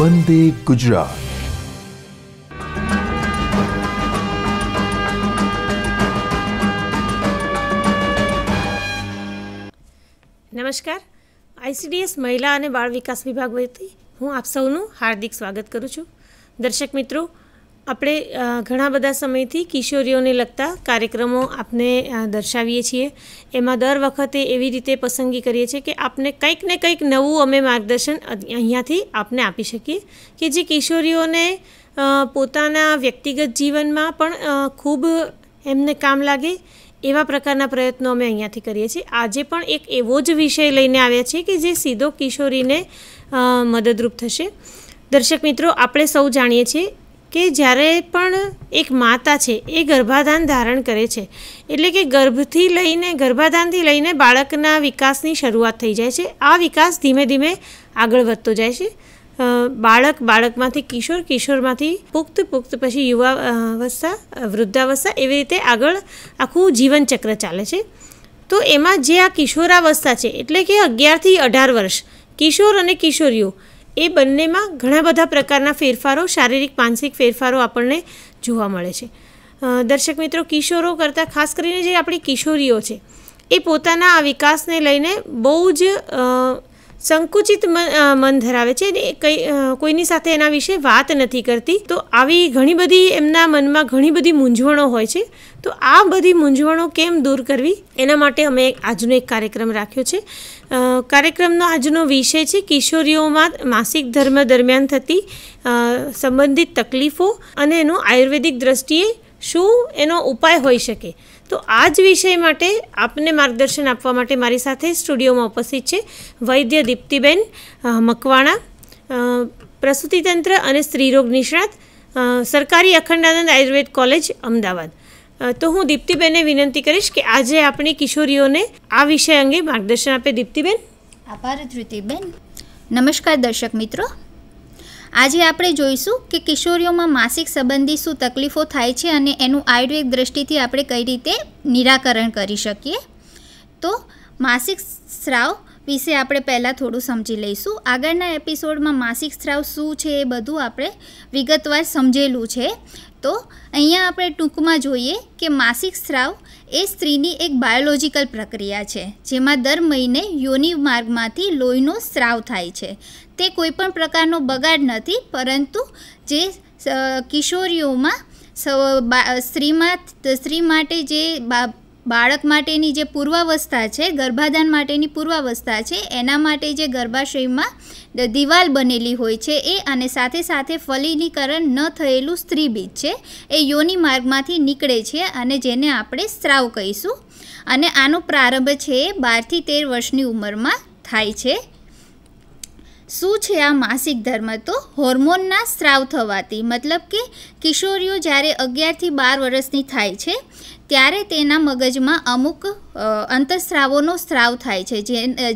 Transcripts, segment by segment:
વંદે ગુજરાત. નમસ્કાર. આઈસીડીએસ મહિલા અને બાળ વિકાસ વિભાગ વતી હું આપ સૌનું હાર્દિક સ્વાગત કરું છું. દર્શક મિત્રો, આપણે ઘણા બધા સમયથી કિશોરીઓને લગતા કાર્યક્રમો આપને દર્શાવીએ છીએ. એમાં દર વખતે એવી રીતે પસંદગી કરીએ છીએ કે આપને કંઈક ને કંઈક નવું અમે માર્ગદર્શન અહીંયાથી આપને આપી શકીએ કે જે કિશોરીઓને પોતાના વ્યક્તિગત જીવનમાં પણ ખૂબ એમને કામ લાગે એવા પ્રકારના પ્રયત્નો અમે અહીંયાથી કરીએ છીએ. આજે પણ એક એવો જ વિષય લઈને આવ્યા છીએ કે જે સીધો કિશોરીને મદદરૂપ થશે. દર્શક મિત્રો, આપણે સૌ જાણીએ છીએ કે જ્યારે પણ એક માતા છે એ ગર્ભાધાન ધારણ કરે છે એટલે કે ગર્ભાધાનથી લઈને બાળકના વિકાસની શરૂઆત થઈ જાય છે. આ વિકાસ ધીમે ધીમે આગળ વધતો જાય છે. બાળકમાંથી કિશોરમાંથી પુખ્ત પછી યુવાવસ્થા, વૃદ્ધાવસ્થા, એવી રીતે આગળ આખું જીવનચક્ર ચાલે છે. તો એમાં જે આ કિશોરાવસ્થા છે એટલે કે 11 થી 18 વર્ષ, કિશોર અને કિશોરીઓ એ બંનેમાં ઘણા બધા પ્રકારના ફેરફારો, શારીરિક માનસિક ફેરફારો આપણને જોવા મળે છે. દર્શક મિત્રો, કિશોરો કરતાં ખાસ કરીને જે આપણી કિશોરીઓ છે એ પોતાના આ વિકાસને લઈને બહુ જ સંકુચિત મન ધરાવે છે. કોઈની સાથે એના વિશે વાત નથી કરતી. તો આવી ઘણી બધી એમના મનમાં ઘણી બધી મૂંઝવણો હોય છે. તો આ બધી મૂંઝવણો કેમ દૂર કરવી, એના માટે અમે આજનો એક કાર્યક્રમ રાખ્યો છે. કાર્યક્રમનો આજનો વિષય છે કિશોરીઓમાં માસિક ધર્મ દરમિયાન થતી સંબંધિત તકલીફો અને એનો આયુર્વેદિક દ્રષ્ટિએ શું એનો ઉપાય હોઈ શકે. તો આ જ વિષય માટે આપને માર્ગદર્શન આપવા માટે મારી સાથે સ્ટુડિયોમાં ઉપસ્થિત છે વૈદ્ય દીપ્તિબેન મકવાણા, પ્રસૂતિતંત્ર અને સ્ત્રીરોગ નિષ્ણાત, સરકારી અખંડાનંદ આયુર્વેદ કોલેજ, અમદાવાદ. તો હું દીપ્તિબેનને વિનંતી કરીશ કે આજે આપણી કિશોરીઓને આ વિષય અંગે માર્ગદર્શન આપે. દીપ્તિબેન. આભાર ધૃતિબેન. નમસ્કાર દર્શક મિત્રો. આજે આપણે જોઈશું કે કિશોરીઓમાં માસિક સંબંધી શું તકલીફો થાય છે અને એનું આયુર્વેદ દ્રષ્ટિથી આપણે કઈ રીતે નિરાકરણ કરી શકીએ. તો માસિક સ્રાવ વિશે આપણે પહેલાં થોડું સમજી લઈશું. આગળના એપિસોડમાં માસિક સ્રાવ શું છે એ બધું આપણે વિગતવાર સમજેલું છે. તો અહીંયા આપણે ટૂંકમાં જોઈએ કે માસિક સ્રાવ એ સ્ત્રીની એક બાયોલોજિકલ પ્રક્રિયા છે જેમાં દર મહિને યોનિ માર્ગમાંથી લોહીનો સ્રાવ થાય છે. તે કોઈપણ પ્રકારનો બગાડ નથી, પરંતુ જે કિશોરીઓમાં સ્ત્રી માટે જે બાળક માટેની જે પૂર્વાવસ્થા છે, ગર્ભાધાન માટેની પૂર્વાવસ્થા છે, એના માટે જે ગર્ભાશયમાં દિવાલ બનેલી હોય છે એ અને સાથે સાથે ફલિનીકરણ ન થયેલું સ્ત્રીબીજ છે એ યોનિ માર્ગમાંથી નીકળે છે અને જેને આપણે સ્રાવ કહીશું. અને આનો પ્રારંભ છે 12 થી 13 વર્ષની ઉંમરમાં થાય છે. શું છે આ માસિક ધર્મ? તો હોર્મોનના સ્રાવ થવાથી, મતલબ કે કિશોરીઓ જ્યારે 11 થી 12 વર્ષની થાય છે ત્યારે તેના મગજમાં અમુક અંતઃસ્રાવોનો સ્રાવ થાય છે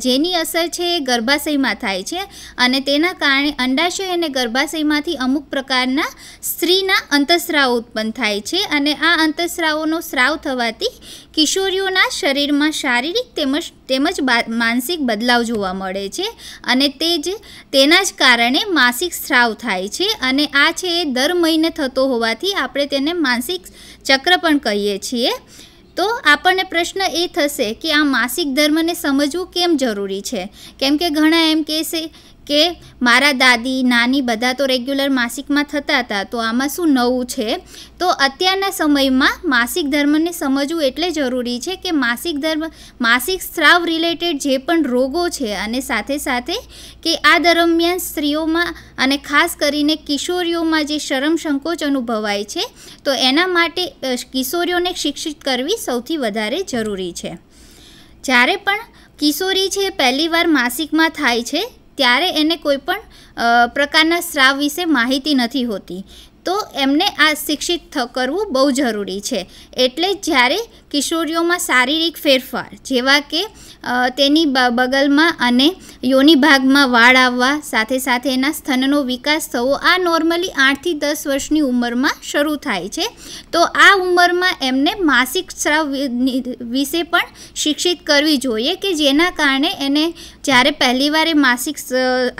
જેની અસર છે એ ગર્ભાશયમાં થાય છે અને તેના કારણે અંડાશય અને ગર્ભાશયમાંથી અમુક પ્રકારના સ્ત્રીના અંતઃસ્રાવ ઉત્પન્ન થાય છે અને આ અંતઃસ્રાવોનો સ્રાવ થવાથી કિશોરીઓના શરીરમાં શારીરિક તેમજ માનસિક બદલાવ જોવા મળે છે અને તેના જ કારણે માસિક સ્રાવ થાય છે. અને આ છે એ દર મહિને થતો હોવાથી આપણે તેને માસિક ચક્ર પણ કહીએ છીએ. તો આપણને પ્રશ્ન એ થશે કે આ માસિક ધર્મને સમજવું કેમ જરૂરી છે? કેમ કે ઘણા એમ કહેશે કે મારા દાદી નાની બધા તો રેગ્યુલર માસિકમાં થતા હતા, તો આમાં શું નવું છે? તો અત્યારના સમયમાં માસિક ધર્મને સમજવું એટલે જરૂરી છે કે માસિક સ્રાવ રિલેટેડ જે પણ રોગો છે અને સાથે સાથે કે આ દરમિયાન સ્ત્રીઓમાં અને ખાસ કરીને કિશોરીઓમાં જે શરમ સંકોચ અનુભવાય છે તો એના માટે કિશોરીઓને શિક્ષિત કરવી સૌથી વધારે જરૂરી છે. જ્યારે પણ કિશોરી છે પહેલીવાર માસિકમાં થાય છે ત્યારે એને કોઈ પણ પ્રકારના સ્રાવ વિશે માહિતી નથી હોતી, તો એમને આ શિક્ષિત કરવું બહુ જરૂરી છે. એટલે જ જ્યારે કિશોરીઓમાં શારીરિક ફેરફાર જેવા કે તેની બગલમાં અને યોનિ ભાગમાં વાળ આવવા, સાથે સાથે એના સ્તનનો વિકાસ થવો, આ નોર્મલી 8 થી 10 વર્ષની ઉંમરમાં શરૂ થાય છે. તો આ ઉંમરમાં એમને માસિક સ્રાવ વિશે પણ શિક્ષિત કરવી જોઈએ કે જેના કારણે એને જ્યારે પહેલીવાર એ માસિક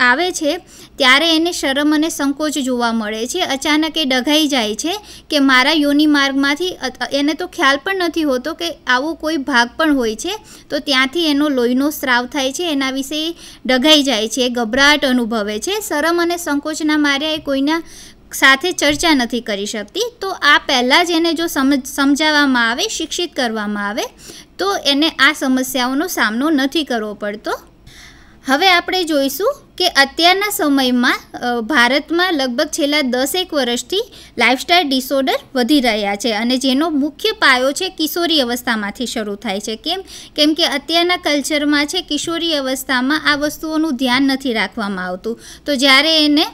આવે છે ત્યારે એને શરમ અને સંકોચ જોવા મળે છે. અચાનક એ ડઘાઈ જાય છે કે મારા યોનિ માર્ગમાંથી, એને તો ખ્યાલ પણ નથી હોતો કે આવો કોઈ ભાગ પણ હોય છે. તો ત્યાંથી એનો લોહીનો સ્રાવ થાય છે, એના વિશે ડઘાઈ જાય છે, ગભરાટ અનુભવે છે. શરમ અને સંકોચના માર્યા એ કોઈના સાથે ચર્ચા નથી કરી શકતી. તો આ પહેલાં જ એને જો સમજાવવામાં આવે, શિક્ષિત કરવામાં આવે તો એને આ સમસ્યાઓનો સામનો નથી કરવો પડતો. હવે આપણે જોઈશું કે અત્યારના સમયમાં ભારતમાં લગભગ છેલ્લા 10 વર્ષથી લાઇફસ્ટાઇલ ડિસઓર્ડર વધી રહ્યા છે અને જેનો મુખ્ય પાયો છે કિશોરી અવસ્થામાંથી શરૂ થાય છે. કેમ કે અત્યારના કલ્ચરમાં છે કિશોરી અવસ્થામાં આ વસ્તુઓનું ધ્યાન નથી રાખવામાં આવતું. તો જ્યારે એને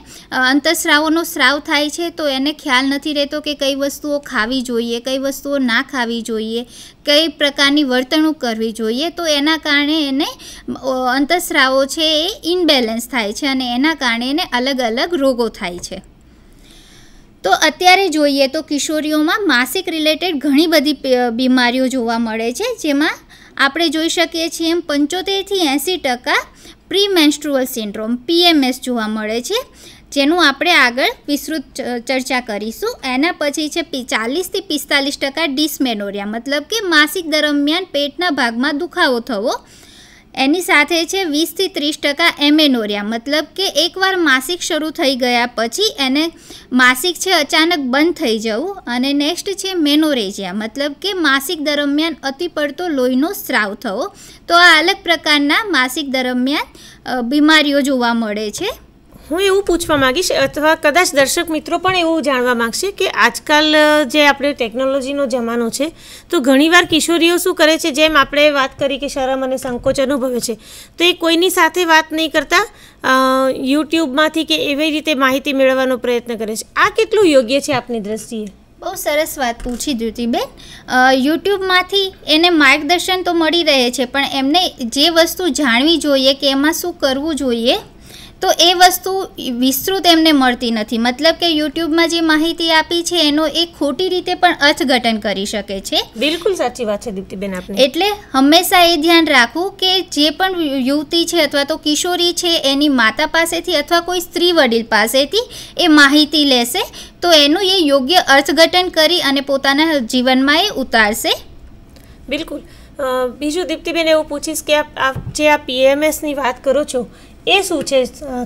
અંતઃસ્રાવોનો સ્રાવ થાય છે તો એને ખ્યાલ નથી રહેતો કે કઈ વસ્તુઓ ખાવી જોઈએ, કઈ વસ્તુઓ ના ખાવી જોઈએ, કઈ પ્રકારની વર્તણૂક કરવી જોઈએ. તો એના કારણે એને અંતઃસ્રાવો છે એ ઇનબેલેન્સ થાય છે અને એના કારણે એને અલગ અલગ રોગો થાય છે. તો અત્યારે જોઈએ તો કિશોરીઓમાં માસિક રિલેટેડ ઘણી બધી બીમારીઓ જોવા મળે છે, જેમાં આપણે જોઈ શકીએ છીએ એમ 75 થી 80% પ્રી મેન્સ્ટ્રુઅલ સિન્ડ્રોમ PMS જોવા મળે છે, જેનું આપણે આગળ વિસ્તૃત ચર્ચા કરીશું. એના પછી છે 40 થી 45% ડિસ્મેનોરિયા, મતલબ કે માસિક દરમિયાન પેટના ભાગમાં દુખાવો થવો. એની સાથે છે 20 થી 30% એમેનોરિયા, મતલબ કે એકવાર માસિક શરૂ થઈ ગયા પછી એને માસિક છે અચાનક બંધ થઈ જવું. અને નેક્સ્ટ છે મેનોરેજિયા, મતલબ કે માસિક દરમિયાન અતિ પડતો લોહીનો સ્રાવ થવો. તો આ અલગ પ્રકારના માસિક દરમિયાન બીમારીઓ જોવા મળે છે. હું એવું પૂછવા માંગીશ, અથવા કદાચ દર્શક મિત્રો પણ એવું જાણવા માંગશે કે આજકાલ જે આપણે ટેકનોલોજીનો જમાનો છે તો ઘણીવાર કિશોરીઓ શું કરે છે, જેમ આપણે વાત કરી કે શરમ અને સંકોચ અનુભવે છે તો એ કોઈની સાથે વાત નહીં કરતા યુટ્યુબમાંથી કે એવી રીતે માહિતી મેળવવાનો પ્રયત્ન કરે છે. આ કેટલું યોગ્ય છે આપની દ્રષ્ટિએ? બહુ સરસ વાત પૂછી દ્યુતિબેન. યુટ્યુબમાંથી એને માર્ગદર્શન તો મળી રહે છે, પણ એમને જે વસ્તુ જાણવી જોઈએ કે એમાં શું કરવું જોઈએ તો એ વસ્તુ વિસ્તૃત એમને મળતી નથી. મતલબ કે યુટ્યુબમાં જે માહિતી આપી છે એનો એ ખોટી રીતે પણ અર્થઘટન કરી શકે છે. બિલકુલ સાચી વાત છે દીપ્તિબેન આપની. એટલે હંમેશા એ ધ્યાન રાખવું કે જે પણ યુવતી છે અથવા તો કિશોરી છે એની માતા પાસેથી અથવા કોઈ સ્ત્રી વડીલ પાસેથી એ માહિતી લેશે તો એનું એ યોગ્ય અર્થઘટન કરી અને પોતાના જીવનમાં એ ઉતારશે. બિલકુલ. બીજું દીપ્તિબેન એવું પૂછીશ કે જે આ PMSની વાત કરો છો એ શું છે,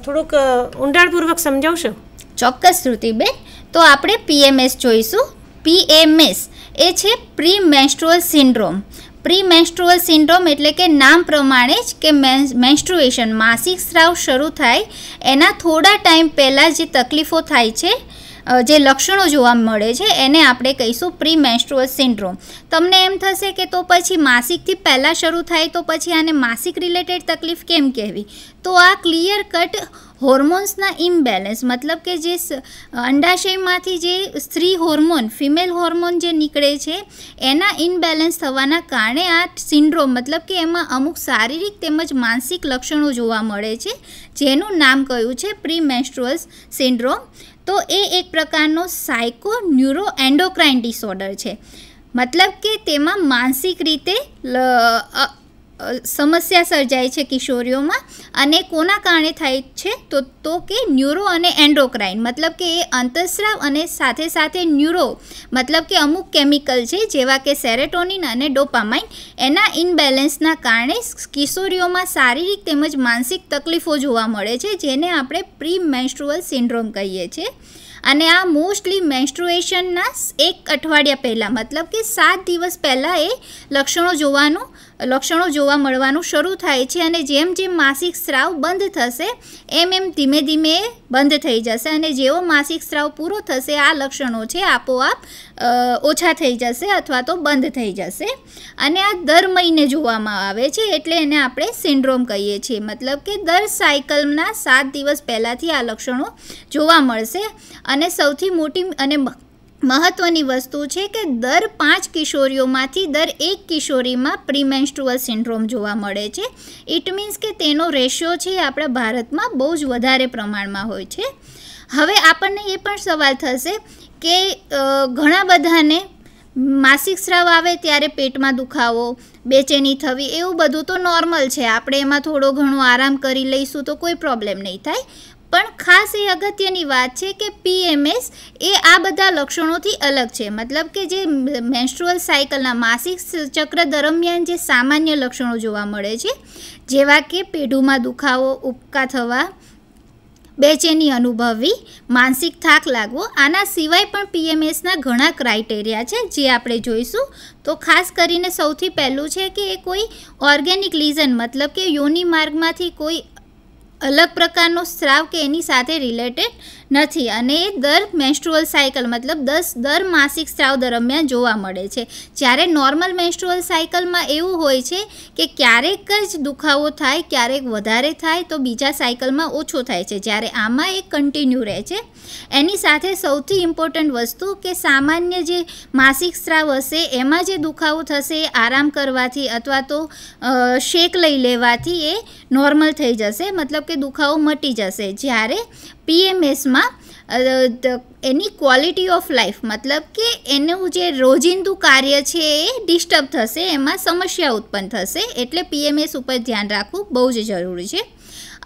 થોડુંક ઊંડાણપૂર્વક સમજાવશો? ચોક્કસ શ્રુતિબેન. તો આપણે PMS જોઈશું. PMS એ છે pre menstrual syndrome. Pre menstrual syndrome એટલે કે નામ પ્રમાણે જ કે મેન્સ્ટ્રુએશન માસિક સ્રાવ શરૂ થાય એના થોડા ટાઈમ પહેલાં જે તકલીફો થાય છે, જે લક્ષણો જોવા મળે છે એને આપણે કહીશું પ્રી મેન્સ્ટ્રુઅલ સિન્ડ્રોમ. તમને એમ થશે કે તો પછી માસિકથી પહેલાં શરૂ થાય તો પછી આને માસિક રિલેટેડ તકલીફ કેમ કહેવી? તો આ ક્લિયર કટ હોર્મોન્સના ઇમ્બેલેન્સ, મતલબ કે જે અંડાશયમાંથી જે સ્ત્રી હોર્મોન, ફિમેલ હોર્મોન જે નીકળે છે એના ઇનબેલેન્સ થવાના કારણે આ સિન્ડ્રોમ, મતલબ કે એમાં અમુક શારીરિક તેમજ માનસિક લક્ષણો જોવા મળે છે, જેનું નામ કયું છે પ્રી મેન્સ્ટ્રુઅલ સિન્ડ્રોમ. તો એ એક પ્રકારનો સાયકો ન્યુરો એન્ડોક્રાઇન ડિસઓર્ડર છે. મતલબ કે તેમાં માનસિક રીતે સમસ્યા સર્જાય છે કિશોરીઓમાં. અને કોના કારણે થાય છે તો કે ન્યુરો અને એન્ડોક્રાઇન, મતલબ કે એ અંતઃસ્રાવ અને સાથે સાથે ન્યુરો, મતલબ કે અમુક કેમિકલ છે જેવા કે સેરેટોનિન અને ડોપામાઇન, એના ઇનબેલેન્સના કારણે કિશોરીઓમાં શારીરિક તેમજ માનસિક તકલીફો જોવા મળે છે, જેને આપણે પ્રી મેન્સ્ટ્રુઅલ સિન્ડ્રોમ કહીએ છીએ. અને આ મોસ્ટલી મેન્સ્ટ્રુએશનના 1 અઠવાડિયા પહેલાં, મતલબ કે 7 દિવસ પહેલાં એ લક્ષણો જોવા મળવાનું શરૂ થાય છે. અને જેમ જેમ માસિક સ્રાવ બંધ થશે એમ ધીમે ધીમે બંધ થઈ જશે અને જેવો માસિક સ્રાવ પૂરો થશે આ લક્ષણો છે આપોઆપ ઓછા થઈ જશે અથવા તો બંધ થઈ જશે. અને આ દર મહિને જોવામાં આવે છે એટલે એને આપણે સિન્ડ્રોમ કહીએ છીએ. મતલબ કે દર સાયકલના 7 દિવસ પહેલાંથી આ લક્ષણો જોવા મળશે. અને સૌથી મોટી અને મહત્ત્વની વસ્તુ છે કે દર 5 કિશોરીઓમાંથી દર 1 કિશોરીમાં પ્રીમેન્સ્ટ્રુઅલ સિન્ડ્રોમ જોવા મળે છે. ઇટ મીન્સ કે તેનો રેશિયો છે આપણા ભારતમાં બહુ જ વધારે પ્રમાણમાં હોય છે. હવે આપણને એ પણ સવાલ થશે કે ઘણા બધાને માસિક સ્રાવ આવે ત્યારે પેટમાં દુખાવો, બેચેની થવી, એવું બધું તો નોર્મલ છે. આપણે એમાં થોડો ઘણો આરામ કરી લઈશું તો કોઈ પ્રોબ્લેમ નહીં થાય. પણ ખાસ એ અગત્યની વાત છે કે PMS એ આ બધા લક્ષણોથી અલગ છે. મતલબ કે જે મેન્સ્ટ્રુઅલ સાયકલના માસિક ચક્ર દરમિયાન જે સામાન્ય લક્ષણો જોવા મળે છે, જેવા કે પેઢુમાં દુખાવો, ઉબકા થવા, બેચેની અનુભવવી, માનસિક થાક લાગવો, આના સિવાય પણ PMSના ઘણા ક્રાઇટેરિયા છે જે આપણે જોઈશું. તો ખાસ કરીને સૌથી પહેલું છે કે એ કોઈ ઓર્ગેનિક લીઝન, મતલબ કે યોનિ માર્ગમાંથી કોઈ અલગ પ્રકારનો સ્રાવ કે એની સાથે રિલેટેડ નથી, અને એ દર મેન્સ્ટ્રુઅલ સાયકલ મતલબ દર માસિક સ્રાવ દરમિયાન જોવા મળે છે. જ્યારે નોર્મલ મેન્સ્ટ્રુઅલ સાયકલમાં એવું હોય છે કે ક્યારેક જ દુખાવો થાય, ક્યારેક વધારે થાય તો બીજા સાયકલમાં ઓછો થાય છે, જ્યારે આમાં એ કન્ટિન્યુ રહે છે. એની સાથે સૌથી ઇમ્પોર્ટન્ટ વસ્તુ કે સામાન્ય જે માસિક સ્રાવ હશે એમાં જે દુખાવો થશે એ આરામ કરવાથી અથવા તો શેક લઈ લેવાથી એ નોર્મલ થઈ જશે, મતલબ કે દુખાવો મટી જશે. જ્યારે PMSમાં એની ક્વોલિટી ઓફ લાઈફ, મતલબ કે એનું જે રોજિંદુ કાર્ય છે એ ડિસ્ટર્બ થશે, એમાં સમસ્યા ઉત્પન્ન થશે. એટલે PMS ઉપર ધ્યાન રાખવું બહુ જ જરૂરી છે.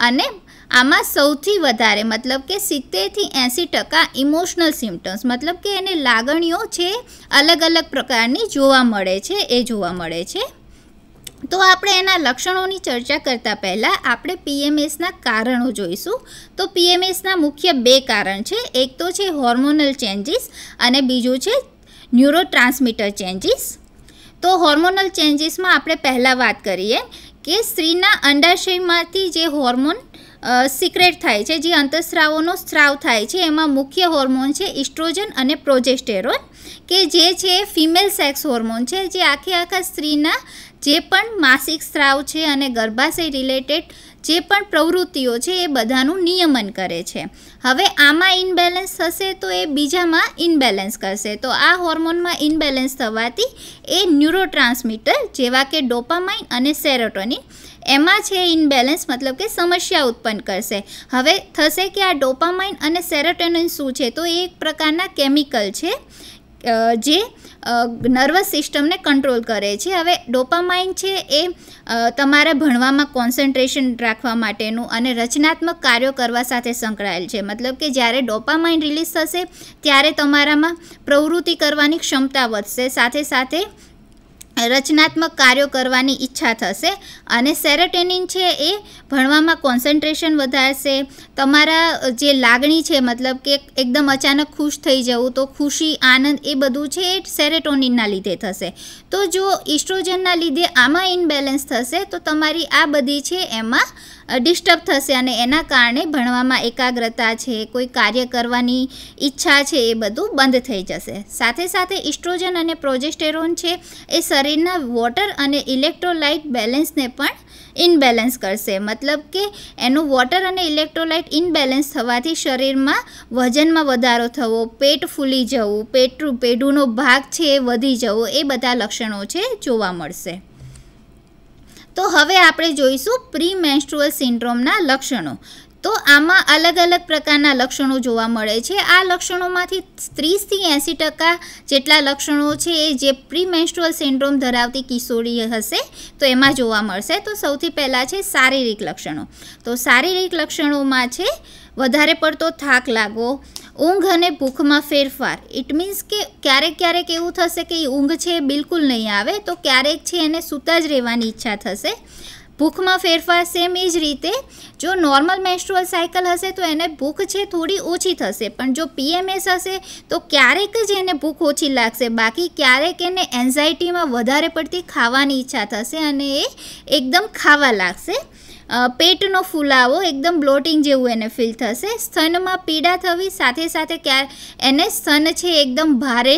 અને આમાં સૌથી વધારે મતલબ કે 70થી 80% ઇમોશનલ સિમ્ટમ્સ, મતલબ કે એને લાગણીઓ છે અલગ અલગ પ્રકારની જોવા મળે છે, એ જોવા મળે છે. તો આપણે એના લક્ષણોની ચર્ચા કરતાં પહેલાં આપણે PMSના કારણો જોઈશું. તો PMSના મુખ્ય 2 કારણ છે. એક તો છે હોર્મોનલ ચેન્જીસ અને બીજું છે ન્યુરોટ્રાન્સમીટર ચેન્જીસ. તો હોર્મોનલ ચેન્જીસમાં આપણે પહેલાં વાત કરીએ કે સ્ત્રીના અંડાશયમાંથી જે હોર્મોન સિક્રેટ થાય છે, જે અંતઃસ્રાવોનો સ્ત્રાવ થાય છે, એમાં મુખ્ય હોર્મોન છે ઇસ્ટ્રોજન અને પ્રોજેસ્ટેરોન, કે જે છે ફિમેલ સેક્સ હોર્મોન છે, જે આખા સ્ત્રીના જે પણ માસિક સ્ત્રાવ છે અને ગર્ભાશય રિલેટેડ જે પણ પ્રવૃત્તિઓ છે એ બધાનું નિયમન કરે છે. હવે આમાં ઇનબેલેન્સ થશે તો એ બીજામાં ઇનબેલેન્સ કરશે. તો આ હોર્મોનમાં ઇનબેલેન્સ થવાથી એ ન્યુરોટ્રાન્સમીટર જેવા કે ડોપામાઇન અને સેરોટોનિન એમાં છે ઇનબેલેન્સ, મતલબ કે સમસ્યા ઉત્પન્ન કરશે. હવે થશે કે આ ડોપામાઇન અને સેરોટોનિન શું છે? તો એ એક પ્રકારના કેમિકલ છે જે નર્વસ સિસ્ટમને કંટ્રોલ કરે છે. હવે ડોપામાઇન છે એ તમારા ભણવામાં કોન્સન્ટ્રેશન રાખવા માટેનું અને રચનાત્મક કાર્યો કરવા સાથે સંકળાયેલ છે. મતલબ કે જ્યારે ડોપામાઇન રિલીઝ થશે ત્યારે તમારામાં પ્રવૃત્તિ કરવાની ક્ષમતા વધશે, સાથે સાથે રચનાત્મક કાર્યો કરવાની ઈચ્છા થશે. અને સેરોટોનિન છે એ ભણવામાં કોન્સન્ટ્રેશન વધારશે. તમારા જે લાગણી છે, મતલબ કે એકદમ અચાનક ખુશ થઈ જવું, તો ખુશી, આનંદ, એ બધું છે એ સેરોટોનિનના લીધે થશે. તો જો ઇસ્ટ્રોજનના લીધે આમાં ઇનબેલેન્સ થશે તો તમારી આ બધી છે એમાં ડિસ્ટર્બ થશે અને એના કારણે ભણવામાં એકાગ્રતા છે, કોઈ કાર્ય કરવાની ઈચ્છા છે, એ બધું બંધ થઈ જશે. સાથે સાથે ઇસ્ટ્રોજન અને પ્રોજેસ્ટેરોન છે એ શરીરના વોટર અને ઇલેક્ટ્રોલાઇટ બેલેન્સને પણ ઇનબેલેન્સ કરશે. મતલબ કે એનું વોટર અને ઇલેક્ટ્રોલાઇટ ઇનબેલેન્સ થવાથી શરીરમાં વજનમાં વધારો થવો, પેટ ફૂલી જવું, પેઢુનો ભાગ છે એ વધી જવો, એ બધા લક્ષણો છે જોવા મળશે. તો હવે આપણે જોઈશું પ્રી મેન્સ્ટ્રુઅલ સિન્ડ્રોમના લક્ષણો. તો આમાં અલગ અલગ પ્રકારના લક્ષણો જોવા મળે છે. આ લક્ષણોમાંથી 30થી 80% જેટલા લક્ષણો છે એ જે પ્રી મેન્સ્ટ્રુઅલ સિન્ડ્રોમ ધરાવતી કિશોરી હશે તો એમાં જોવા મળશે. તો સૌથી પહેલાં છે શારીરિક લક્ષણો. તો શારીરિક લક્ષણોમાં છે વધારે પડતો થાક લાગવો, ઊંઘ અને ભૂખમાં ફેરફાર. ઇટ મીન્સ કે ક્યારેક એવું થશે કે ઊંઘ છે બિલકુલ નહીં આવે, તો ક્યારેક છે એને સૂતા જ રહેવાની ઈચ્છા થશે. ભૂખમાં ફેરફાર સેમ એ જ રીતે જો નોર્મલ મેન્સ્ટ્રુઅલ સાયકલ હશે તો એને ભૂખ છે થોડી ઓછી થશે, પણ જો PMS હશે તો ક્યારેક જ એને ભૂખ ઓછી લાગશે, બાકી ક્યારેક એને એન્ઝાયટીમાં વધારે પડતી ખાવાની ઈચ્છા થશે અને એ એકદમ ખાવા લાગશે. પેટનો ફૂલાવો, એકદમ બ્લોટિંગ જેવું એને ફીલ થશે. સ્તનમાં પીડા થવી, સાથે સાથે એને સ્તન છે એકદમ ભારે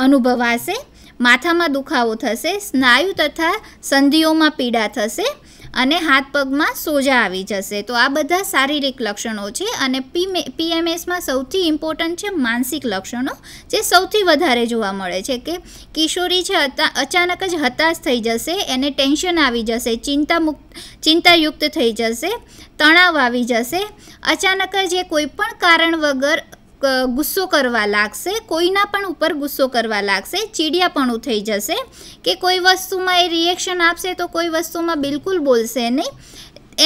અનુભવાશે. માથામાં દુખાવો થશે, સ્નાયુ તથા સંધિઓમાં પીડા થશે અને હાથ પગમાં સોજા આવી જશે. તો આ બધા શારીરિક લક્ષણો છે. અને PMSમાં સૌથી ઇમ્પોર્ટન્ટ છે માનસિક લક્ષણો, જે સૌથી વધારે જોવા મળે છે કે કિશોરી છે અચાનક જ હતાશ થઈ જશે, એને ટેન્શન આવી જશે, ચિંતાયુક્ત થઈ જશે, તણાવ આવી જશે, અચાનક જ એ કોઈ પણ કારણ વગર ગુસ્સો કરવા લાગશે, કોઈના પણ ઉપર ગુસ્સો કરવા લાગશે, ચીડિયાપણું થઈ જશે કે કોઈ વસ્તુમાં એ રિએક્શન આપશે તો કોઈ વસ્તુમાં બિલકુલ બોલશે નહીં.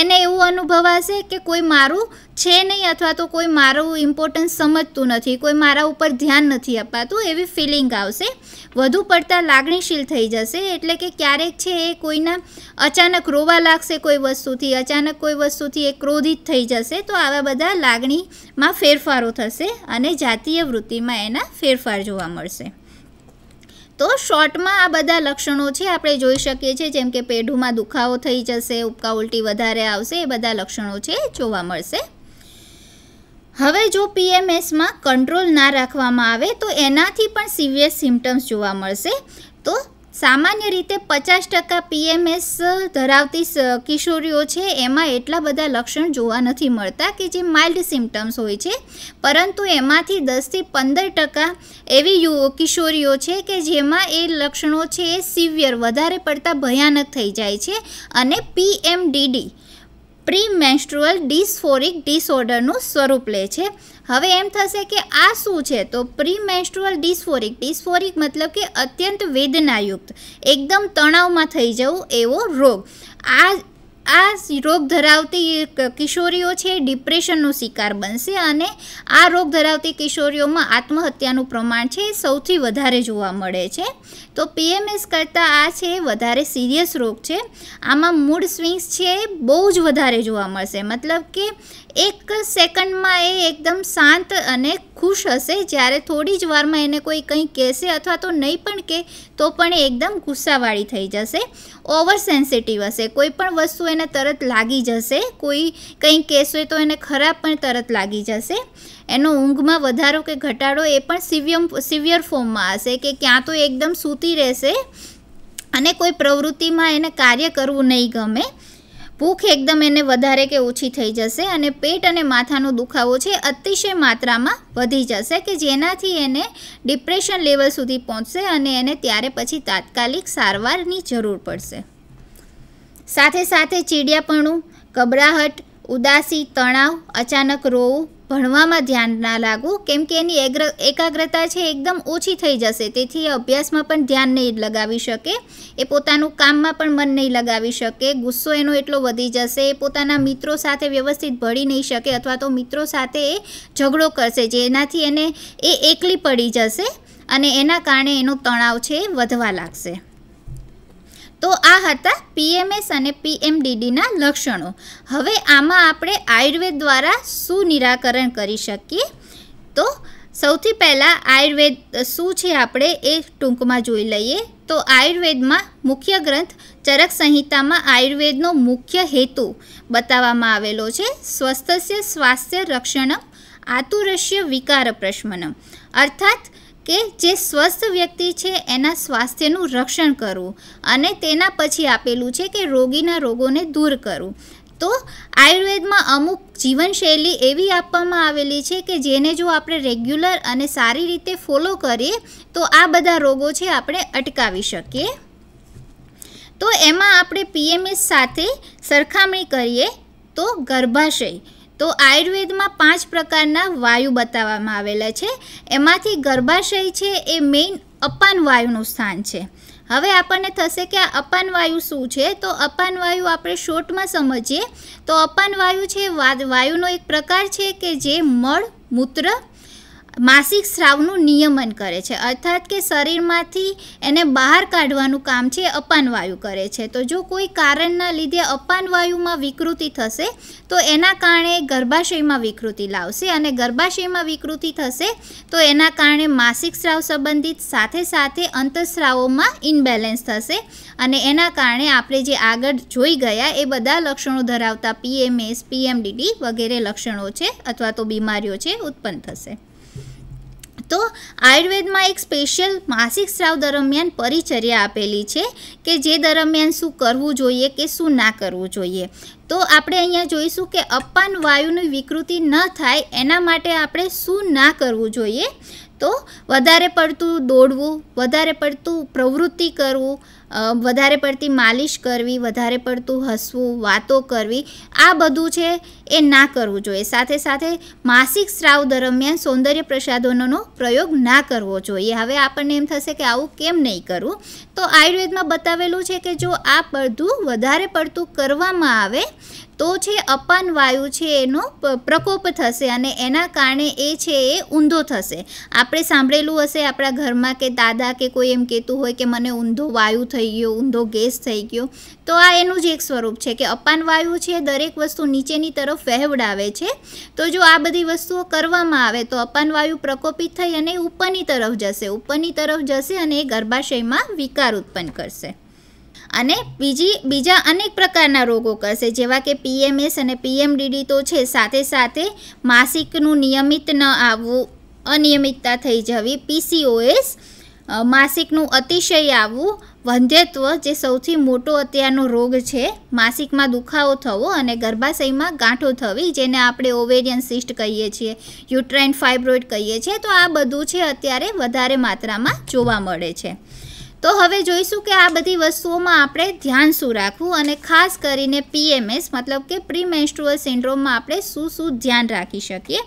એને એવું અનુભવાશે કે કોઈ મારું છે નહીં અથવા તો કોઈ મારું ઇમ્પોર્ટન્સ સમજતું નથી, કોઈ મારા ઉપર ધ્યાન નથી અપાતું, એવી ફિલિંગ આવશે. વધુ પડતા લાગણીશીલ થઈ જશે, એટલે કે ક્યારેક છે એ કોઈના અચાનક રોવા લાગશે કોઈ વસ્તુથી, અચાનક કોઈ વસ્તુથી એ ક્રોધિત થઈ જશે. તો આવા બધા લાગણીમાં ફેરફારો થશે અને જાતીય વૃત્તિમાં એના ફેરફાર જોવા મળશે. તો શોર્ટમાં આ બધા લક્ષણો છે આપણે જોઈ શકીએ છીએ, જેમ કે પેઢુમાં દુખાવો થઈ જશે, ઉબકા ઉલટી વધારે આવશે, એ બધા લક્ષણો છે જોવા મળશે. હવે જો PMSમાં કંટ્રોલ ના રાખવામાં આવે તો એનાથી પણ સિવિયર સિમ્ટમ્સ જોવા મળશે. તો સામાન્ય રીતે 50% PMS ધરાવતી કિશોરીઓ છે એમાં એટલા બધા લક્ષણ જોવા નથી મળતા કે જે માઇલ્ડ સિમ્ટમ્સ હોય છે, પરંતુ એમાંથી 10થી 15% એવી કિશોરીઓ છે કે જેમાં એ લક્ષણો છે એ સિવિયર વધારે પડતા ભયાનક થઈ જાય છે અને PMDD પ્રી મેન્સ્ટ્રુઅલ ડિસ્ફોરિક ડિસઓર્ડરનું સ્વરૂપ લે છે. હવે એમ થશે કે આ શું છે? તો પ્રી મેન્સ્ટ્રુઅલ ડિસ્ફોરિક મતલબ કે અત્યંત વેદનાયુક્ત, એકદમ તણાવમાં થઈ જવું એવો રોગ. આ રોગ ધરાવતી કિશોરીઓ છે ડિપ્રેશનનો શિકાર બનશે અને આ રોગ ધરાવતી કિશોરીઓમાં આત્મહત્યાનું પ્રમાણ છે સૌથી વધારે જોવા મળે છે. તો PMS કરતાં આ છે વધારે સિરિયસ રોગ છે. આમાં મૂડ સ્વિંગ્સ છે બહુ જ વધારે જોવા મળશે, મતલબ કે 1 સેકન્ડમાં એ એકદમ શાંત અને ખુશ હશે, જ્યારે થોડી જ વારમાં એને કોઈ કંઈ કહેશે અથવા તો નહીં પણ કહે તો પણ એ એકદમ ગુસ્સાવાળી થઈ જશે. ઓવર સેન્સિટિવ હશે, કોઈ પણ વસ્તુ એને તરત લાગી જશે, કોઈ કંઈ કહેશે તો એને ખરાબ પણ તરત લાગી જશે. એનો ઊંઘમાં વધારો કે ઘટાડો એ પણ સિવિયર ફોર્મમાં હશે કે ક્યાં તો એકદમ સૂતી રહેશે અને કોઈ પ્રવૃત્તિમાં એને કાર્ય કરવું નહીં ગમે. ભૂખ એકદમ એને વધારે કે ઓછી થઈ જશે અને પેટ અને માથાનો દુખાવો છે અતિશય માત્રામાં વધી જશે કે જેનાથી એને ડિપ્રેશન લેવલ સુધી પહોંચશે અને એને ત્યારે પછી તાત્કાલિક સારવારની જરૂર પડશે. સાથે સાથે ચીડિયાપણું, ગભરાહટ, ઉદાસી, તણાવ, અચાનક રોવું, ભણવામાં ધ્યાન ના લાગવું, કેમ કે એની એકાગ્રતા છે એકદમ ઓછી થઈ જશે, તેથી એ અભ્યાસમાં પણ ધ્યાન નહીં લગાવી શકે, એ પોતાનું કામમાં પણ મન નહીં લગાવી શકે, ગુસ્સો એનો એટલો વધી જશે, એ પોતાના મિત્રો સાથે વ્યવસ્થિત ભળી નહીં શકે અથવા તો મિત્રો સાથે એ ઝઘડો કરશે, જેનાથી એને એ એકલી પડી જશે અને એના કારણે એનો તણાવ છે વધવા લાગશે. તો આ હતા PMS અને PMDDના લક્ષણો. હવે આમાં આપણે આયુર્વેદ દ્વારા શું નિરાકરણ કરી શકીએ? તો સૌથી પહેલાં આયુર્વેદ શું છે આપણે એ ટૂંકમાં જોઈ લઈએ. તો આયુર્વેદમાં મુખ્ય ગ્રંથ ચરક સંહિતામાં આયુર્વેદનો મુખ્ય હેતુ બતાવવામાં આવેલો છે. સ્વસ્થસ્ય સ્વાસ્થ્ય રક્ષણમ આતુરસ્ય વિકાર પ્રશમનમ, અર્થાત કે જે સ્વસ્થ વ્યક્તિ છે એના સ્વાસ્થ્યનું રક્ષણ કરવું અને તેના પછી આપેલું છે કે રોગીના રોગોને દૂર કરવું. તો આયુર્વેદમાં અમુક જીવનશૈલી એવી આપવામાં આવેલી છે કે જેને જો આપણે રેગ્યુલર અને સારી રીતે ફોલો કરીએ તો આ બધા રોગો છે આપણે અટકાવી શકીએ. તો એમાં આપણે PMS સાથે સરખામણી કરીએ તો ગર્ભાશય, તો આયુર્વેદમાં 5 પ્રકારના વાયુ બતાવવામાં આવેલા છે. એમાંથી ગર્ભાશય છે એ મેઇન અપાન વાયુનું સ્થાન છે. હવે આપણને થશે કે આ અપાન વાયુ શું છે? તો અપાન વાયુ આપણે શોર્ટમાં સમજીએ તો અપાન વાયુ છે વાયુનો એક પ્રકાર છે કે જે મળ, મૂત્ર, માસિક સ્રાવનું નિયમન કરે છે, અર્થાત કે શરીરમાંથી એને બહાર કાઢવાનું કામ છે અપાન વાયુ કરે છે. તો જો કોઈ કારણના લીધે અપાન વાયુમાં વિકૃતિ થશે તો એના કારણે ગર્ભાશયમાં વિકૃતિ લાવશે અને ગર્ભાશયમાં વિકૃતિ થશે તો એના કારણે માસિક સ્રાવ સંબંધિત સાથે સાથે અંતઃસ્રાવોમાં ઇનબેલેન્સ થશે અને એના કારણે આપણે જે આગળ જોઈ ગયા એ બધા લક્ષણો ધરાવતા PMS, PMDD વગેરે લક્ષણો છે અથવા તો બીમારીઓ છે ઉત્પન્ન થશે. તો આયુર્વેદમાં એક સ્પેશિયલ માસિક સ્રાવ દરમિયાન પરિચર્યા આપેલી છે કે જે દરમિયાન શું કરવું જોઈએ કે શું ના કરવું જોઈએ. તો આપણે અહીંયા જોઈશું કે અપાન વાયુની વિકૃતિ ન થાય એના માટે આપણે શું ના કરવું જોઈએ. તો વધારે પડતું દોડવું, વધારે પડતું પ્રવૃત્તિ કરવું, વધારે પડતી માલિશ કરવી, વધારે પડતું હસવું, વાતો કરવી, આ બધું છે એ ના કરવું જોઈએ. સાથે સાથે માસિક સ્રાવ દરમિયાન સૌંદર્ય પ્રસાધનોનો પ્રયોગ ના કરવો જોઈએ. હવે આપણને એમ થશે કે આવું કેમ નહીં કરવું, તો આયુર્વેદમાં બતાવેલું છે કે જો આ બધું વધારે પડતું કરવામાં આવે તો છે અપાન વાયુ છે એનો પ્રકોપ થશે અને એના કારણે એ છે એ ઊંધો થશે. આપણે સાંભળેલું હશે આપણા ઘરમાં કે દાદા કે કોઈ એમ કહેતું હોય કે મને ઊંધો વાયુ થઈ ગયો, ઊંધો ગેસ થઈ ગયો. તો આ એનું જ એક સ્વરૂપ છે કે અપાન વાયુ છે દરેક વસ્તુ નીચેની તરફ વહેવડાવે છે. તો જો આ બધી વસ્તુઓ કરવામાં આવે તો અપાન વાયુ પ્રકોપિત થઈ અને ઉપરની તરફ જશે અને એ ગર્ભાશયમાં વિકાર ઉત્પન્ન કરશે અને બીજા અનેક પ્રકારના રોગો કરશે, જેવા કે PMS અને PMDD તો છે. સાથે સાથે માસિકનું નિયમિત ન આવવું, અનિયમિતતા થઈ જવી, PCOS, માસિકનું અતિશય આવવું, વંધ્યત્વ જે સૌથી મોટો અત્યારનો રોગ છે, માસિકમાં દુખાવો થવો અને ગર્ભાશયમાં ગાંઠો થવી જેને આપણે ઓવેરિયન સિસ્ટ કહીએ છીએ, યુટ્રાઇન ફાઇબ્રોઇડ કહીએ છીએ. તો આ બધું છે અત્યારે વધારે માત્રામાં જોવા મળે છે. તો હવે જોઈશું કે આ બધી વસ્તુઓમાં આપણે ધ્યાન શું રાખવું અને ખાસ કરીને PMS મતલબ કે પ્રી મેન્સ્ટ્રુઅલ સિન્ડ્રોમમાં આપણે શું ધ્યાન રાખી શકીએ.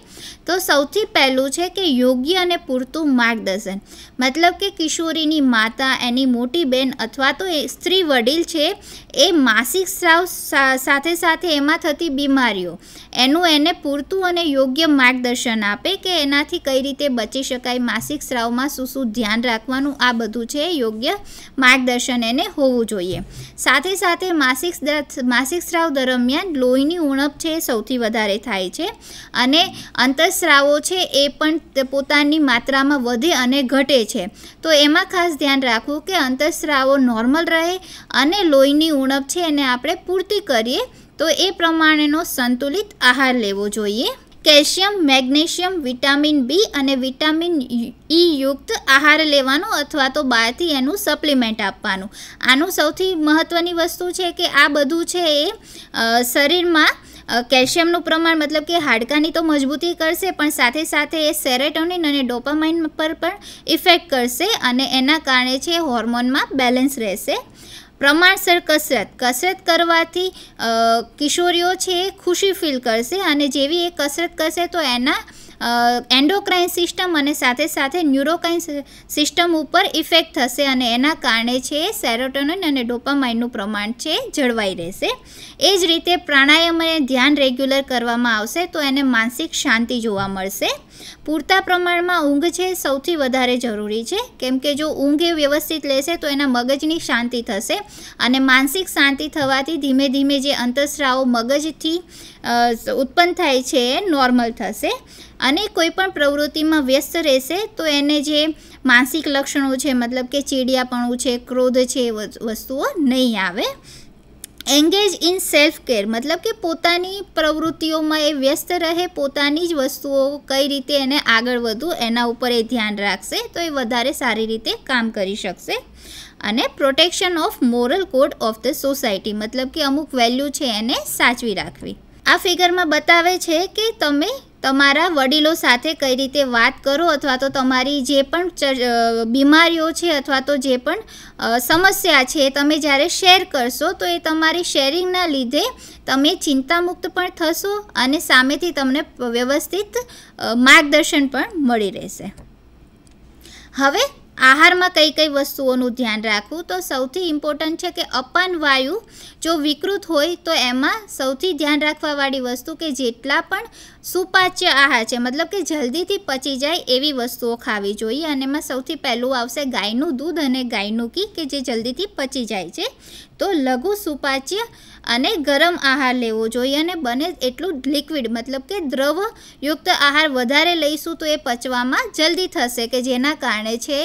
તો સૌથી પહેલું છે કે યોગ્ય અને પૂરતું માર્ગદર્શન, મતલબ કે કિશોરીની માતા, એની મોટી બહેન અથવા તો એ સ્ત્રી વડીલ છે એ માસિક સ્રાવ સાથે સાથે એમાં થતી બીમારીઓ એને પૂરતું અને યોગ્ય માર્ગદર્શન આપે કે એનાથી કઈ રીતે બચી શકાય, માસિક સ્રાવમાં શું ધ્યાન રાખવાનું, આ બધું છે યોગ્ય માર્ગદર્શન એને હોવું જોઈએ. સાથે સાથે માસિક સ્રાવ દરમિયાન લોહીની ઉણપ છે સૌથી વધારે થાય છે અને અંતઃસ્રાવો છે એ પણ પોતાની માત્રામાં વધે અને ઘટે છે. તો એમાં ખાસ ધ્યાન રાખવું કે અંતઃસ્રાવો નોર્મલ રહે અને લોહીની ઉણપ છે એને આપણે પૂર્તિ કરીએ તો એ પ્રમાણેનો સંતુલિત આહાર લેવો જોઈએ. કેલ્શિયમ, મેગ્નેશિયમ, વિટામિન B અને વિટામિન E યુક્ત આહાર લેવાનો અથવા તો બહારથી એનું સપ્લિમેન્ટ આપવાનું. આનું સૌથી મહત્ત્વની વસ્તુ છે કે આ બધું છે એ શરીરમાં કેલ્શિયમનું પ્રમાણ મતલબ કે હાડકાની તો મજબૂતી કરશે પણ સાથે સાથે એ સેરેટોનિન અને ડોપામાઇન પર પણ ઇફેક્ટ કરશે અને એના કારણે છે હોર્મોનમાં બેલેન્સ રહેશે. પ્રમાણસર કસરત કરવાથી કિશોરીઓ છે એ ખુશી ફીલ કરશે અને જેવી એ કસરત કરશે તો એના એન્ડોક્રાઇન સિસ્ટમ અને સાથે સાથે ન્યુરોકાઇન સિસ્ટમ ઉપર ઇફેક્ટ થશે અને એના કારણે છે સેરોટોનિન અને ડોપામાઇનનું પ્રમાણ છે જળવાઈ રહેશે. એ જ રીતે પ્રાણાયામ અને ધ્યાન રેગ્યુલર કરવામાં આવશે તો એને માનસિક શાંતિ જોવા મળશે. પૂરતા પ્રમાણમાં ઊંઘ છે સૌથી વધારે જરૂરી છે, કેમ કે જો ઊંઘ એ વ્યવસ્થિત લેશે તો એના મગજની શાંતિ થશે અને માનસિક શાંતિ થવાથી ધીમે ધીમે જે અંતઃસ્રાવો મગજથી ઉત્પન્ન થાય છે એ નોર્મલ થશે અને કોઈ પણ પ્રવૃત્તિમાં વ્યસ્ત રહેશે તો એને જે માનસિક લક્ષણો છે મતલબ કે ચીડિયાપણું છે, ક્રોધ છે, એ વસ્તુઓ નહીં આવે. એન્ગેજ ઇન સેલ્ફ કેર મતલબ કે પોતાની પ્રવૃત્તિઓમાં એ વ્યસ્ત રહે, પોતાની જ વસ્તુઓ કઈ રીતે એને આગળ વધવું એના ઉપર એ ધ્યાન રાખશે તો એ વધારે સારી રીતે કામ કરી શકશે. અને protection of moral code of the society મતલબ કે અમુક વેલ્યુ છે એને સાચવી રાખવી. આ ફિગરમાં બતાવે છે કે તમે તમારા વડીલો સાથે કઈ રીતે વાત કરો અથવા તો તમારી જે પણ બીમારીઓ છે અથવા તો જે પણ સમસ્યા છે તમે જ્યારે શેર કરશો તો એ તમારી શેરિંગના લીધે તમે ચિંતામુક્ત પણ થશો અને સામેથી તમને વ્યવસ્થિત માર્ગદર્શન પણ મળી રહેશે. હવે આહારમાં કઈ કઈ વસ્તુઓનું ધ્યાન રાખવું તો સૌથી ઇમ્પોર્ટન્ટ છે કે અપાન વાયુ જો વિકૃત હોય તો એમાં સૌથી ધ્યાન રાખવાવાળી વસ્તુ કે જેટલા પણ સુપાચ્ય આહાર છે મતલબ કે જલ્દીથી પચી જાય એવી વસ્તુઓ ખાવી જોઈએ અને એમાં સૌથી પહેલું આવશે ગાયનું દૂધ અને ગાયનું ઘી કે જે જલ્દીથી પચી જાય છે. તો લઘુ સુપાચ્ય અને ગરમ આહાર લેવો જોઈએ અને બને એટલું લિક્વિડ મતલબ કે દ્રવયુક્ત આહાર વધારે લઈશું તો એ પચવામાં જલ્દી થશે કે જેના કારણે છે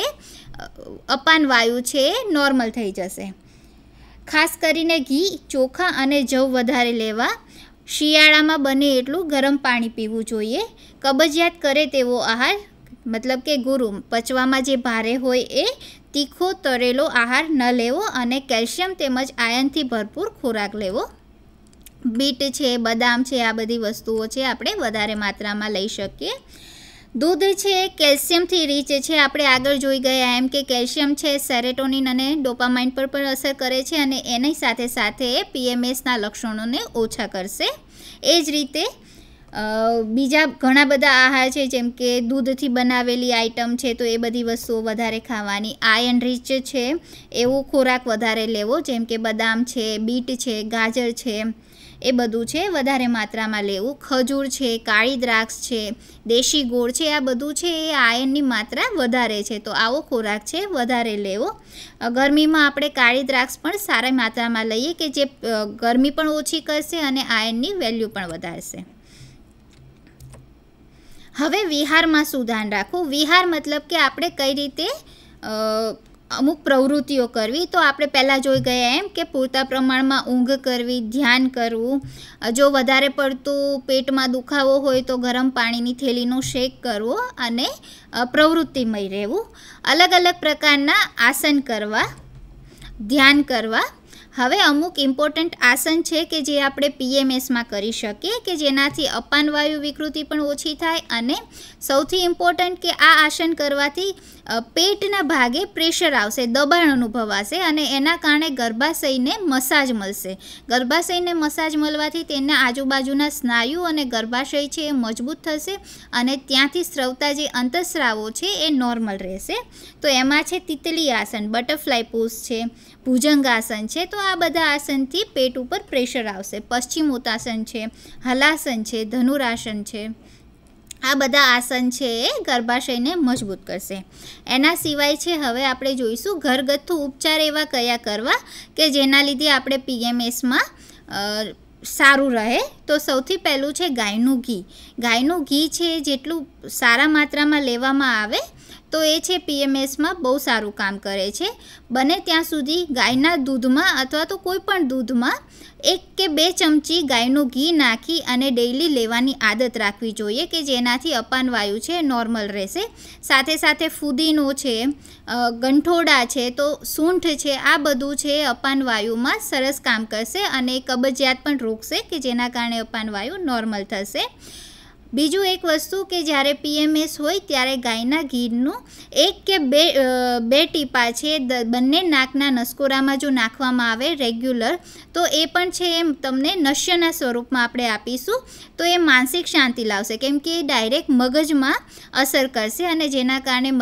અપાન વાયુ છે નોર્મલ થઈ જશે. ખાસ કરીને ઘી, ચોખા અને જવ વધારે લેવા. શિયાળામાં બને એટલું ગરમ પાણી પીવું જોઈએ. કબજિયાત કરે તેવો આહાર મતલબ કે ગુરુ પચવામાં જે ભારે હોય એ તીખો તળેલો આહાર ન લેવો અને કેલ્શિયમ તેમજ આયર્નથી ભરપૂર ખોરાક લેવો. બીટ છે, બદામ છે, આ બધી વસ્તુઓ છે આપણે વધારે માત્રામાં લઈ શકીએ. દૂધ છે એ કેલ્શિયમથી રીચ છે. આપણે આગળ જોઈ ગયા એમ કે કેલ્શિયમ છે સેરેટોનિન અને ડોપામાઇન પર પણ અસર કરે છે અને એની સાથે સાથે PMSના લક્ષણોને ઓછા કરશે. એ જ રીતે બીજા ઘણા બધા આહાર છે, જેમ કે દૂધથી બનાવેલી આઇટમ છે તો એ બધી વસ્તુઓ વધારે ખાવાની. આયર્ન રીચ છે એવો ખોરાક વધારે લેવો, જેમ કે બદામ છે, બીટ છે, ગાજર છે, એ બધું છે વધારે માત્રામાં લેવું. ખજૂર છે, કાળી દ્રાક્ષ છે, દેશી ગોળ છે, આ બધું છે એ આયર્નની માત્રા વધારે છે, તો આવો ખોરાક છે વધારે લેવો. ગરમીમાં આપણે કાળી દ્રાક્ષ પણ સારી માત્રામાં લઈએ કે જે ગરમી પણ ઓછી કરશે અને આયર્નની વેલ્યુ પણ વધારશે. હવે વિહારમાં શું ધ્યાન રાખવું? વિહાર મતલબ કે આપણે કઈ રીતે અમુક પ્રવૃત્તિઓ કરવી. તો આપણે પહેલાં જોઈ ગયા એમ કે પૂરતા પ્રમાણમાં ઊંઘ કરવી, ધ્યાન કરવું. જો વધારે પડતું પેટમાં દુખાવો હોય તો ગરમ પાણીની થેલીનો શેક કરવો અને પ્રવૃત્તિમય રહેવું. અલગ અલગ પ્રકારના આસન કરવા, ધ્યાન કરવા. હવે અમુક ઇમ્પોર્ટન્ટ આસન છે કે જે આપણે PMSમાં કરી શકીએ કે જેનાથી અપાનવાયુ વિકૃતિ પણ ઓછી થાય અને સૌથી ઇમ્પોર્ટન્ટ કે આ આસન કરવાથી પેટના ભાગે પ્રેશર આવશે, દબાણ અનુભવાશે અને એના કારણે ગર્ભાશયને મસાજ મળશે. ગર્ભાશયને મસાજ મળવાથી તેના આજુબાજુના સ્નાયુ અને ગર્ભાશય છે એ મજબૂત થશે અને ત્યાંથી સ્રવતા જે અંતઃસ્રાવો છે એ નોર્મલ રહેશે. તો એમાં છે તિતલી આસન, બટરફ્લાય પોઝ છે, ભુજંગાસન છે. તો આ બધા આસનથી પેટ ઉપર પ્રેશર આવશે. પશ્ચિમોત્તાસન છે, હલાસન છે, ધનુરાસન છે, આ બધા આસન છે એ ગર્ભાશયને મજબૂત કરશે. એના સિવાય છે હવે આપણે જોઈશું ઘરગથ્થુ ઉપચાર એવા કયા કરવા કે જેના લીધે આપણે PMSમાં સારું રહે. તો સૌથી પહેલું છે ગાયનું ઘી. ગાયનું ઘી છે જેટલું સારા માત્રામાં લેવામાં આવે તો એ છે PMSમાં બહુ સારું કામ કરે છે. બને ત્યાં સુધી ગાયના દૂધમાં અથવા તો કોઈ પણ દૂધમાં 1 કે 2 ચમચી ગાયનું ઘી નાખી અને ડેઈલી લેવાની આદત રાખવી જોઈએ કે જેનાથી અપાનવાયુ છે નોર્મલ રહેશે. સાથે સાથે ફુદીનો છે, ગંઠોડા છે, તો સૂંઠ છે, આ બધું છે અપાનવાયુમાં સરસ કામ કરશે અને કબજિયાત પણ રોકશે કે જેના કારણે અપાનવાયુ નોર્મલ થશે. બીજું એક વસ્તુ કે જ્યારે PMS હોય ત્યારે ગાયના ઘીનું 1 કે 2 ટીપા છે બંને નાકના નસકોરામાં જો નાખવામાં આવે રેગ્યુલર તો એ પણ છે એમ તમને નશ્યના સ્વરૂપમાં આપણે આપીશું તો એ માનસિક શાંતિ લાવશે, કેમ કે એ ડાયરેક્ટ મગજમાં અસર કરશે અને જેના કારણે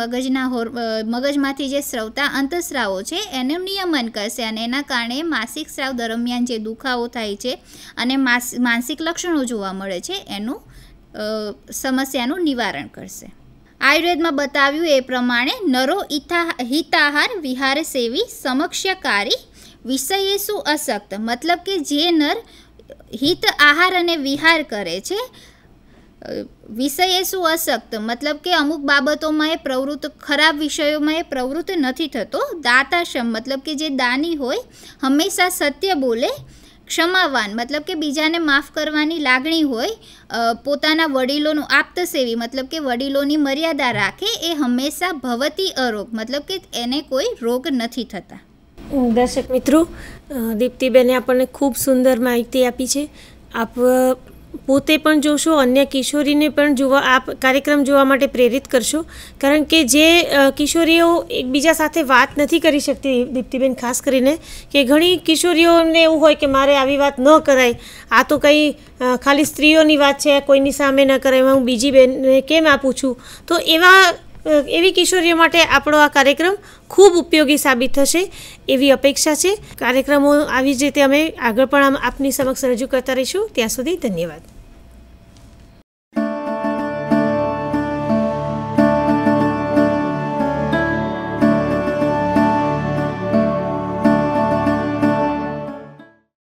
મગજમાંથી જે સ્રવતા અંતઃસ્રાવો છે એનું નિયમન કરશે અને એના કારણે માસિક સ્રાવ દરમિયાન જે દુખાવો થાય છે અને માનસિક લક્ષણો જોવા મળે છે એનું સમસ્યાનું નિવારણ કરશે. આયુર્વેદમાં બતાવ્યું એ પ્રમાણે નરો હિતાહાર વિહાર સેવી સમક્ષકારી વિષયેસુ અશક્ત, મતલબ કે જે નર હિત આહાર અને વિહાર કરે છે, વિષયેસુ અશક્ત મતલબ કે અમુક બાબતોમાં એ પ્રવૃત્ત, ખરાબ વિષયોમાં એ પ્રવૃત્ત નથી થતો. દાતાશમ મતલબ કે જે દાની હોય, હંમેશા સત્ય બોલે, ક્ષમાવાન મતલબ કે બીજાને માફ કરવાની લાગણી હોય, પોતાના વડીલોનું આપ્તસેવી મતલબ કે વડીલોની મર્યાદા રાખે, એ હંમેશા ભવતી અરોગ મતલબ કે એને કોઈ રોગ નથી થતા. દર્શક મિત્રો, દીપ્તિબેને આપણને ખૂબ સુંદર માહિતી આપી છે. આપ પોતે પણ જોશો, અન્ય કિશોરીને પણ આ કાર્યક્રમ જોવા માટે પ્રેરિત કરશો, કારણ કે જે કિશોરીઓ એકબીજા સાથે વાત નથી કરી શકતી, દીપ્તિબેન ખાસ કરીને, કે ઘણી કિશોરીઓને એવું હોય કે મારે આવી વાત ન કરાય, આ તો કંઈ ખાલી સ્ત્રીઓની વાત છે, કોઈની સામે ન કરાય, હું બીજી બેનને કેમ આપું છું. તો એવી કિશોરીઓ માટે આપણો આ કાર્યક્રમ ખૂબ ઉપયોગી સાબિત થશે એવી અપેક્ષા છે. કાર્યક્રમો આવી જ રીતે અમે આગળ પણ આપની સમક્ષ રજૂ કરતા રહીશું. ત્યાં સુધી ધન્યવાદ.